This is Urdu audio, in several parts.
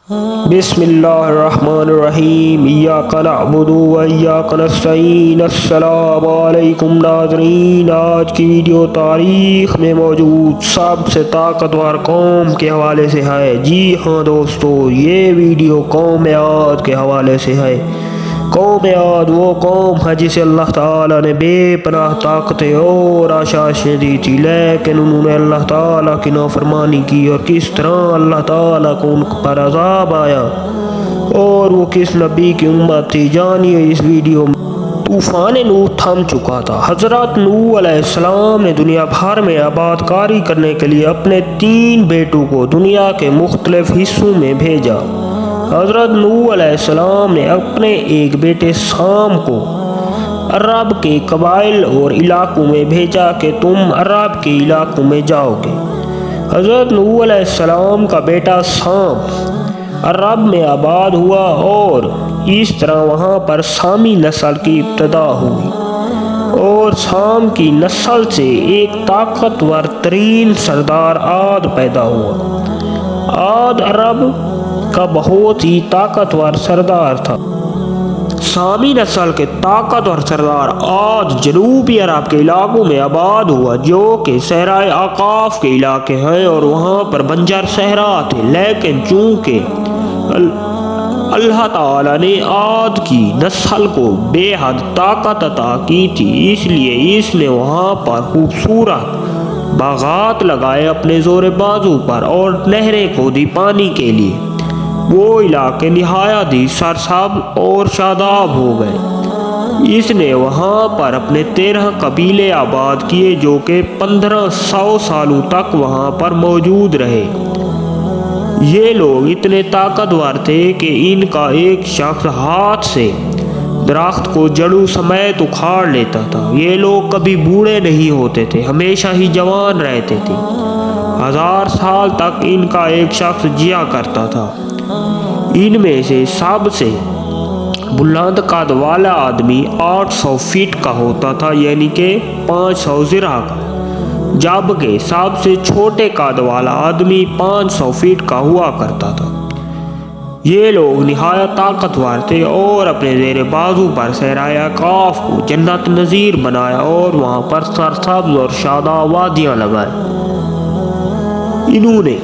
بسم اللہ الرحمن الرحیم، ایاک نعبد و ایاک نستعین۔ السلام علیکم ناظرین، آج کی ویڈیو تاریخ میں موجود سب سے طاقتور قوم کے حوالے سے ہے۔ جی ہاں دوستو، یہ ویڈیو قوم عاد کے حوالے سے ہے۔ قوم عاد وہ قوم ہے جسے اللہ تعالیٰ نے بے پناہ طاقتیں اور آشائشیں دی تھی، لیکن انہوں نے اللہ تعالیٰ کی نافرمانی کی، اور کس طرح اللہ تعالیٰ کو ان پر عذاب آیا اور وہ کس نبی کی امت تھی، جانیے اس ویڈیو میں۔ طوفان نوح تھم چکا تھا۔ حضرت نوح علیہ السلام نے دنیا بھر میں آباد کاری کرنے کے لیے اپنے 3 بیٹوں کو دنیا کے مختلف حصوں میں بھیجا۔ حضرت نوح علیہ السلام نے اپنے ایک بیٹے سام کو عرب کے قبائل اور علاقوں میں بھیجا کہ تم عرب کے علاقوں میں جاؤ گے۔ حضرت نوح علیہ السلام کا بیٹا سام عرب میں آباد ہوا اور اس طرح وہاں پر سامی نسل کی ابتدا ہوئی، اور سام کی نسل سے ایک طاقتور ترین سردار عاد پیدا ہوا۔ عاد عرب کا بہت ہی طاقتور سردار تھا۔ سامی نسل کے طاقتور سردار عاد جنوبی عرب کے علاقوں میں آباد ہوا، جو کہ صحرائے اعقاف کے علاقے ہیں، اور وہاں پر بنجر صحرا تھے، لیکن چونکہ اللہ تعالیٰ نے عاد کی نسل کو بے حد طاقت عطا کی تھی، اس لیے اس نے وہاں پر خوبصورت باغات لگائے اپنے زور بازو پر، اور نہریں کھودی پانی کے لیے۔ وہ علاقے نہایت ہی سرسبز اور شاداب ہو گئے۔ اس نے وہاں پر اپنے 13 قبیلے آباد کیے، جو کہ 1500 سالوں تک وہاں پر موجود رہے۔ یہ لوگ اتنے طاقتور تھے کہ ان کا ایک شخص ہاتھ سے درخت کو جڑوں سمیت اکھاڑ لیتا تھا۔ یہ لوگ کبھی بوڑھے نہیں ہوتے تھے، ہمیشہ ہی جوان رہتے تھے۔ 1000 سال تک ان کا ایک شخص جیا کرتا تھا۔ ان میں سے سب سے بلند قد والا آدمی 800 فٹ کا ہوتا تھا، یعنی کہ 500 ذراع کا، جبکہ سب سے چھوٹے قد والا آدمی 500 فٹ کا ہوا کرتا تھا۔ یہ لوگ نہایت طاقتور تھے اور اپنے زیر بازو پر صحرائے اعقاف کو جنت نظیر بنایا، اور وہاں پر سرسبز اور شاداب وادیاں لگائے۔ انہوں نے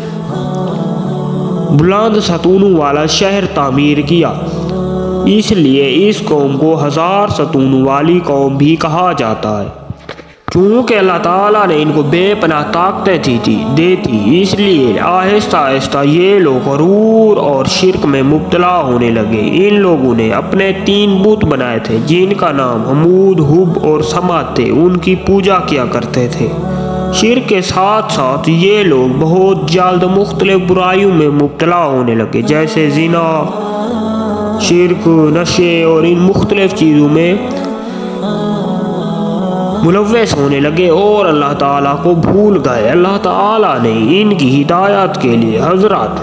بلند ستونوں والا شہر تعمیر کیا، اس لیے اس قوم کو 1000 ستونوں والی قوم بھی کہا جاتا ہے۔ چونکہ اللہ تعالیٰ نے ان کو بے پناہ طاقتیں دی تھی، اس لیے آہستہ آہستہ یہ لوگ غرور اور شرک میں مبتلا ہونے لگے۔ ان لوگوں نے اپنے 3 بت بنائے تھے، جن کا نام حمود، حب اور سمد تھے۔ ان کی پوجا کیا کرتے تھے۔ شرک کے ساتھ ساتھ یہ لوگ بہت جلد مختلف برائیوں میں مبتلا ہونے لگے، جیسے زنا، شرک، نشے اور ان مختلف چیزوں میں ملوث ہونے لگے، اور اللہ تعالیٰ کو بھول گئے۔ اللہ تعالیٰ نے ان کی ہدایت کے لیے حضرت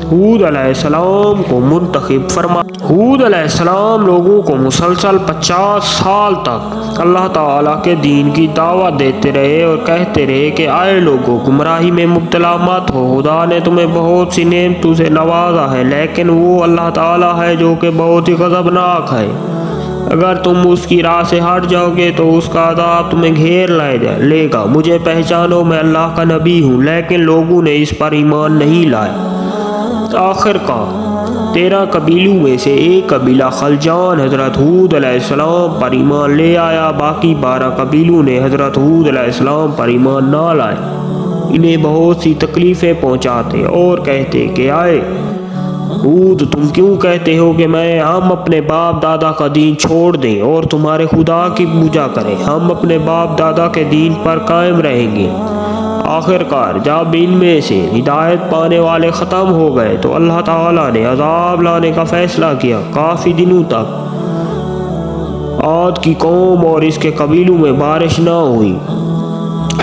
ہود علیہ السلام کو منتخب فرمایا۔ ہود علیہ السلام لوگوں کو مسلسل 50 سال تک اللہ تعالیٰ کے دین کی دعوت دیتے رہے اور کہتے رہے کہ اے لوگوں، گمراہی میں مبتلا مت ہو، خدا نے تمہیں بہت سی نعمتوں سے نوازا ہے، لیکن وہ اللہ تعالیٰ ہے جو کہ بہت ہی غضبناک ہے۔ اگر تم اس کی راہ سے ہٹ جاؤ گے تو اس کا عذاب تمہیں گھیر لے گا۔ مجھے پہچانو، میں اللہ کا نبی ہوں۔ لیکن لوگوں نے اس پر ایمان نہیں لائے۔ آخر کار 13 قبیلوں میں سے ایک قبیلہ خلجان حضرت ہود علیہ السلام پر ایمان لے آیا، باقی 12 قبیلوں نے حضرت ہود علیہ السلام پر ایمان نہ لائے۔ انہیں بہت سی تکلیفیں پہنچاتے اور کہتے کہ اے ہود، تم کیوں کہتے ہو کہ ہم اپنے باپ دادا کا دین چھوڑ دیں اور تمہارے خدا کی پوجا کریں؟ ہم اپنے باپ دادا کے دین پر قائم رہیں گے۔ آخر کار جب ان میں سے ہدایت پانے والے ختم ہو گئے تو اللہ تعالیٰ نے عذاب لانے کا فیصلہ کیا۔ کافی دنوں تک عاد کی قوم اور اس کے قبیلوں میں بارش نہ ہوئی،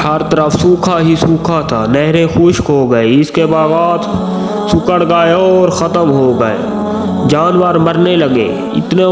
ہر طرف سوکھا ہی سوکھا تھا، نہریں خشک ہو گئی، اس کے باغات سکڑ گئے اور ختم ہو گئے، جانور مرنے لگے۔ اتنا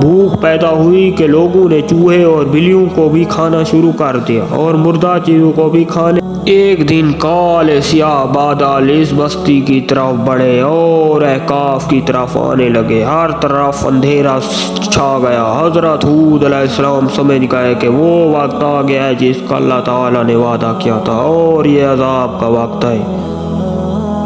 بھوک پیدا ہوئی کہ لوگوں نے چوہے اور بلیوں کو بھی کھانا شروع کر دیا اور مردہ چیزوں کو بھی کھانے ایک دن کالے سیاہ بادل اس بستی کی طرف بڑھے اور احقاف کی طرف آنے لگے۔ ہر طرف اندھیرا چھا گیا۔ حضرت ہود علیہ السلام سمجھ گئے کہ وہ وقت آ گیا ہے جس کا اللہ تعالیٰ نے وعدہ کیا تھا اور یہ عذاب کا وقت ہے۔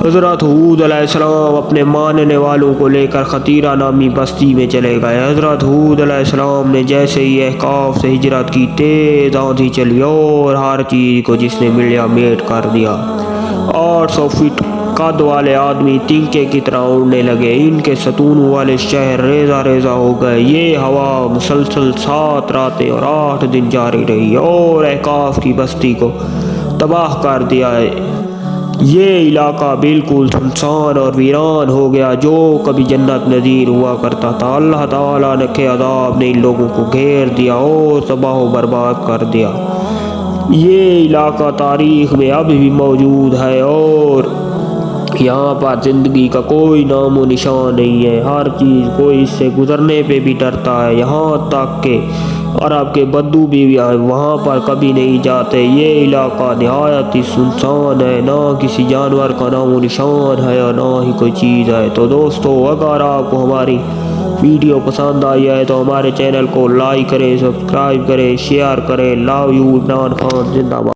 حضرت ہود علیہ السلام اپنے ماننے والوں کو لے کر خطیرہ نامی بستی میں چلے گئے۔ حضرت ہود علیہ السلام نے جیسے ہی احقاف سے ہجرت کی، تیز آندھی چلی اور ہر چیز کو جس نے ملیا میٹ کر دیا۔ 800 فٹ قد والے آدمی تنکے کی طرح اڑنے لگے۔ ان کے ستونوں والے شہر ریزہ ریزہ ہو گئے۔ یہ ہوا مسلسل 7 راتیں اور 8 دن جاری رہی اور احقاف کی بستی کو تباہ کر دیا۔ یہ علاقہ بالکل سنسان اور ویران ہو گیا جو کبھی جنت نظیر ہوا کرتا تھا۔ اللہ تعالیٰ کے عذاب نے ان لوگوں کو گھیر دیا اور تباہ و برباد کر دیا۔ یہ علاقہ تاریخ میں اب بھی موجود ہے اور یہاں پر زندگی کا کوئی نام و نشان نہیں ہے۔ ہر چیز کوئی اس سے گزرنے پہ بھی ڈرتا ہے، یہاں تک کہ عرب کے بدو بھی وہاں پر کبھی نہیں جاتے۔ یہ علاقہ نہایت ہی سنسان ہے، نہ کسی جانور کا نام و نشان ہے اور نہ ہی کوئی چیز ہے۔ تو دوستو، اگر آپ کو ہماری ویڈیو پسند آئی ہے تو ہمارے چینل کو لائک کریں، سبسکرائب کریں، شیئر کریں۔ لو یو عمران خان، زندہ باد۔